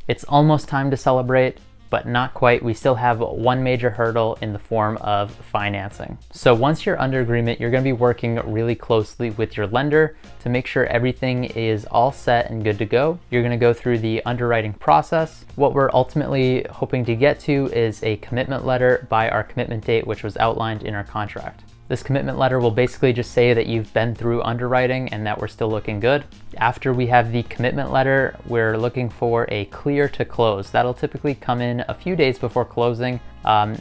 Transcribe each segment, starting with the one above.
It's almost time to celebrate, but not quite. We still have one major hurdle in the form of financing. So once you're under agreement, you're going to be working really closely with your lender to make sure everything is all set and good to go. You're going to go through the underwriting process. What we're ultimately hoping to get to is a commitment letter by our commitment date, which was outlined in our contract. This commitment letter will basically just say that you've been through underwriting and that we're still looking good. After we have the commitment letter, we're looking for a clear to close. That'll typically come in a few days before closing.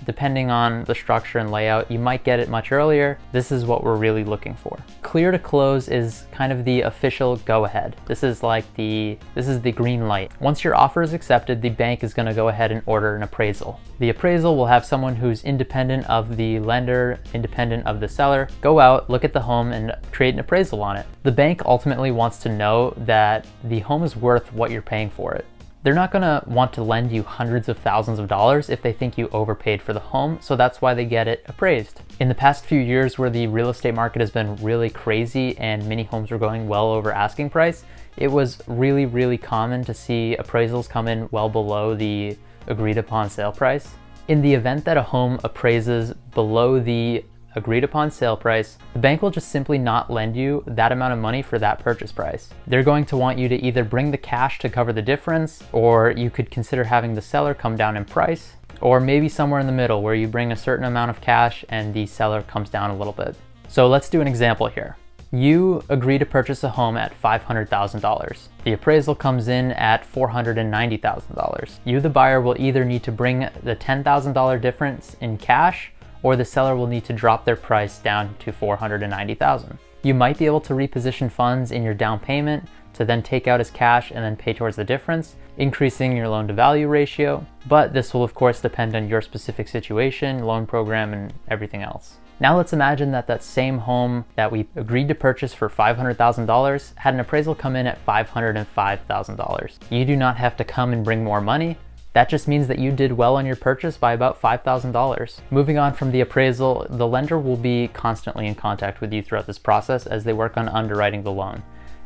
Depending on the structure and layout, you might get it much earlier. This is what we're really looking for. Clear to close is kind of the official go-ahead. This is the green light. Once your offer is accepted, the bank is going to go ahead and order an appraisal. The appraisal will have someone who's independent of the lender, independent of the seller, go out, look at the home, and create an appraisal on it. The bank ultimately wants to know that the home is worth what you're paying for it. They're not going to want to lend you hundreds of thousands of dollars if they think you overpaid for the home, so that's why they get it appraised. In the past few years where the real estate market has been really crazy and many homes were going well over asking price, it was really common to see appraisals come in well below the agreed upon sale price. In the event that a home appraises below the agreed upon sale price, the bank will just simply not lend you that amount of money for that purchase price. They're going to want you to either bring the cash to cover the difference, or you could consider having the seller come down in price, or maybe somewhere in the middle where you bring a certain amount of cash and the seller comes down a little bit. So let's do an example here. You agree to purchase a home at $500,000. The appraisal comes in at $490,000. You, the buyer, will either need to bring the $10,000 difference in cash, or the seller will need to drop their price down to $490,000. You might be able to reposition funds in your down payment to then take out as cash and then pay towards the difference, increasing your loan to value ratio. But this will of course depend on your specific situation, loan program, and everything else. Now let's imagine that that same home that we agreed to purchase for $500,000 had an appraisal come in at $505,000. You do not have to come and bring more money. That just means that you did well on your purchase by about $5,000. Moving on from the appraisal, the lender will be constantly in contact with you throughout this process as they work on underwriting the loan.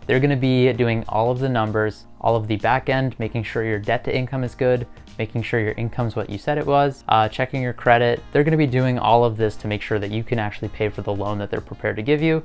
They're going to be doing all of the numbers, all of the back end, making sure your debt to income is good, making sure your income's what you said it was, checking your credit. They're going to be doing all of this to make sure that you can actually pay for the loan that they're prepared to give you.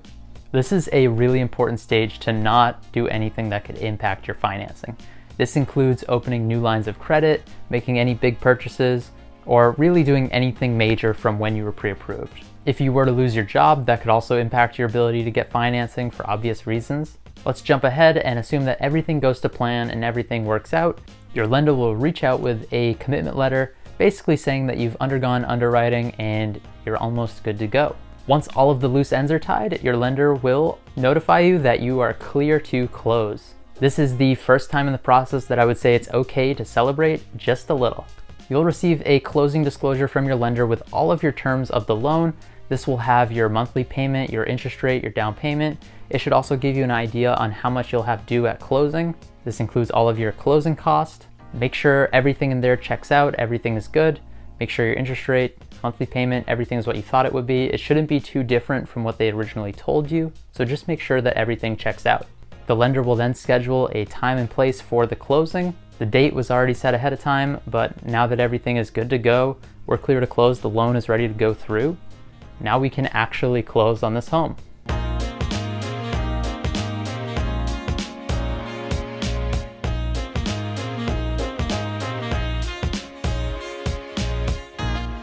This is a really important stage to not do anything that could impact your financing. This includes opening new lines of credit, making any big purchases, or really doing anything major from when you were pre-approved. If you were to lose your job, that could also impact your ability to get financing for obvious reasons. Let's jump ahead and assume that everything goes to plan and everything works out. Your lender will reach out with a commitment letter, basically saying that you've undergone underwriting and you're almost good to go. Once all of the loose ends are tied, your lender will notify you that you are clear to close. This is the first time in the process that I would say it's okay to celebrate just a little. You'll receive a closing disclosure from your lender with all of your terms of the loan. This will have your monthly payment, your interest rate, your down payment. It should also give you an idea on how much you'll have due at closing. This includes all of your closing costs. Make sure everything in there checks out, everything is good. Make sure your interest rate, monthly payment, everything is what you thought it would be. It shouldn't be too different from what they originally told you, so just make sure that everything checks out. The lender will then schedule a time and place for the closing. The date was already set ahead of time, but now that everything is good to go, we're clear to close, the loan is ready to go through. Now we can actually close on this home.